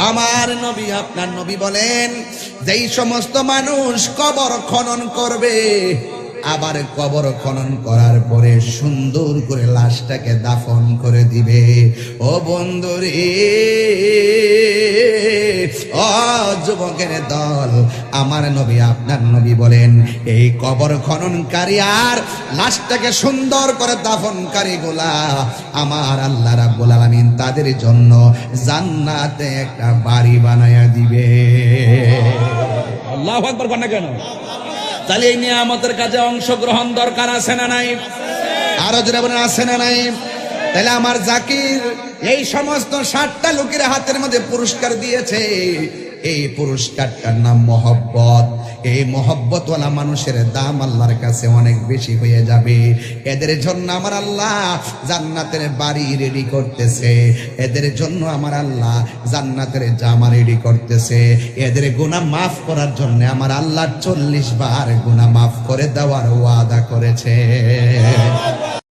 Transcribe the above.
আমার নবী আপনার নবী বলেন, যেই সমস্ত মানুষ কবর খনন করবে, আবার কবর খনন করার পরে সুন্দর করে লাশটাকে দাফন করে দিবে, ও বন্ধুরে, ও যুবকের দল, আমার নবী আপনার নবী বলেন, এই কবর খননকারী আর লাশটাকে সুন্দর করে দাফনকারী গুলা আমার আল্লাহ রাব্বুল আলামিন তাদের জন্য জান্নাতে একটা বাড়ি বানায়া দিবে। আল্লাহু আকবার বলেন না কেন? তাহলে এই নিয়ামতের কাজে অংশগ্রহণ দরকার আছে না নাই? আরো জোরে বলেন, আছে না নাই? তাহলে আমার জাকির এই সমস্ত 60টা লোকের হাতের মধ্যে পুরস্কার দিয়েছে, এই পুরস্কারটার নাম মহব্বত। এই মহব্বতওয়ালা মানুষের দাম আল্লাহর কাছে অনেক বেশি হয়ে যাবে। এদের জন্য আমার আল্লাহ জান্নাতের বাড়ি রেডি করতেছে, এদের জন্য আমার আল্লাহ জান্নাতের জামা রেডি করতেছে, এদের গুনাহ মাফ করার জন্য আমার আল্লাহ 40 বার গুনাহ মাফ করে দেওয়ার ওয়াদা করেছে।